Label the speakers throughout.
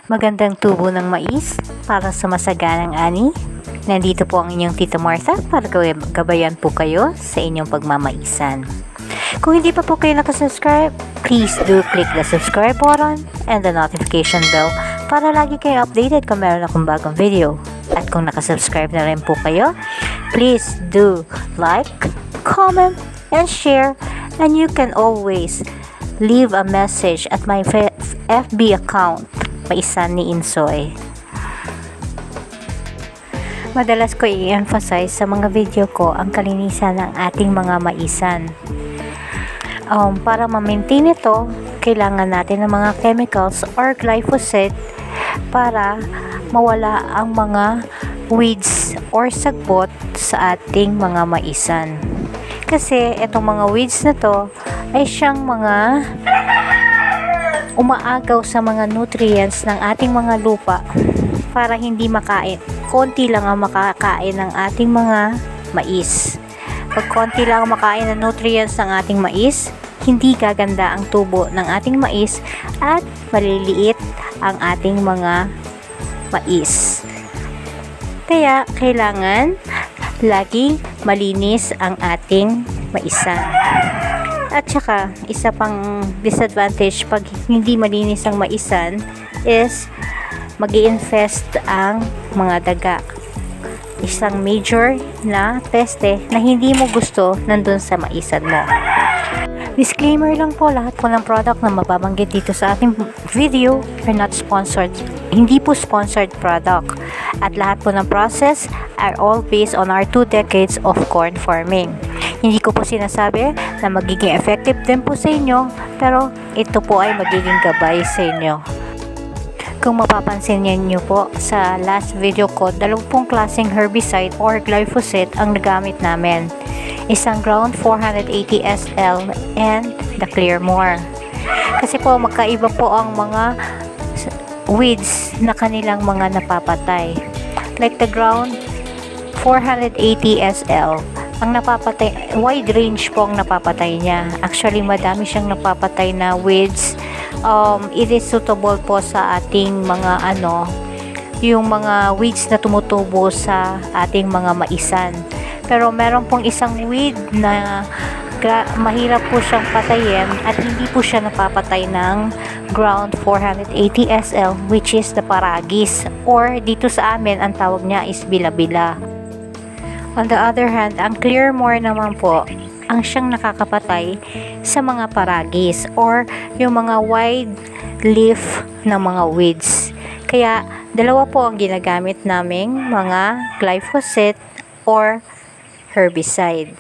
Speaker 1: Magandang tubo ng mais para sa masaganang ani. Nandito po ang inyong Tita Martha para gabayan po kayo sa inyong pagmamaisan. Kung hindi pa po kayo nakasubscribe, please do click the subscribe button and the notification bell para lagi kayo updated kung meron akong bagong video. At kung nakasubscribe na rin po kayo, please do like, comment, and share. And you can always leave a message at my FB account, Maisan ni Insoy. Madalas ko i-emphasize sa mga video ko ang kalinisan ng ating mga maisan. Para ma-maintain ito, kailangan natin ng mga chemicals or glyphosate para mawala ang mga weeds or sagbot sa ating mga maisan. Kasi itong mga weeds na to ay siyang mga umaagaw sa mga nutrients ng ating mga lupa para hindi makain. Konti lang ang makakain ng ating mga mais. Pag konti lang ang makain ng nutrients ng ating mais, hindi gaganda ang tubo ng ating mais at maliliit ang ating mga mais. Kaya kailangan laging malinis ang ating maisan. At saka, isa pang disadvantage pag hindi malinis ang maisan is mag-i-infest ang mga daga. Isang major na peste na hindi mo gusto nandun sa maisan mo. Disclaimer lang po, lahat po ng product na mababanggit dito sa ating video are not sponsored. Hindi po sponsored product. At lahat po ng process are all based on our 2 decades of corn farming. Hindi ko po sinasabi na magiging effective din po sa inyo, pero ito po ay magiging gabay sa inyo. Kung mapapansin niyo po sa last video ko, 2 klaseng herbicide or glyphosate ang nagamit namin. Isang ground 480 SL and the Clearmore. Kasi po magkaiba po ang mga weeds na kanilang mga napapatay. Like the ground 480 SL, ang napapatay, wide range po ang napapatay niya. Actually, madami siyang napapatay na weeds. It is suitable po sa ating mga yung mga weeds na tumutubo sa ating mga maisan. Pero meron pong isang weed na mahirap po siyang patayin at hindi po siya napapatay ng ground 480 SL, which is the paragis, or dito sa amin ang tawag niya is bila-bila. On the other hand, ang Clearmore naman po ang siyang nakakapatay sa mga paragis or yung mga wide leaf na mga weeds. Kaya dalawa po ang ginagamit naming mga glyphosate or herbicide.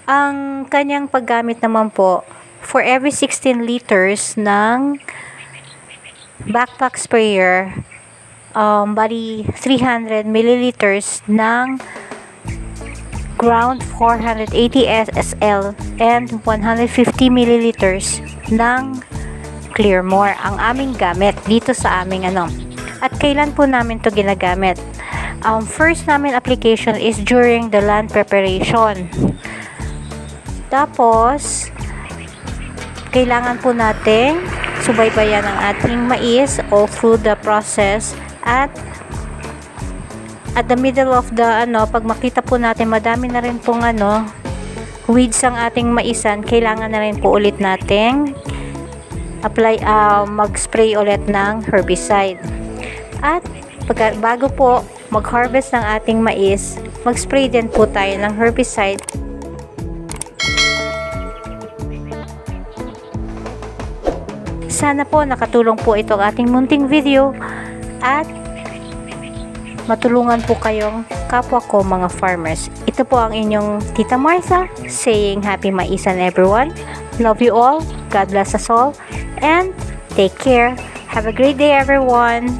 Speaker 1: Ang kanyang paggamit naman po, for every 16 liters ng backpack sprayer, bali 300 milliliters ng ground 480 SL and 150 milliliters ng Clearmore ang aming gamit dito sa aming At kailan po namin to ginagamit? First namin application is during the land preparation. Tapos, kailangan po natin subaybayan ang ating mais all through the process at the middle of the pag makita po natin madami na rin pong weeds ang ating maisan, kailangan na rin po ulit nating mag-spray ulit ng herbicide. At bago po mag-harvest ng ating mais, mag-spray din po tayo ng herbicide. Sana po nakatulong po itong ating munting video at matulungan po kayong kapwa ko mga farmers. Ito po ang inyong Tita Martha saying happy maisan everyone. Love you all. God bless us all. And take care. Have a great day everyone.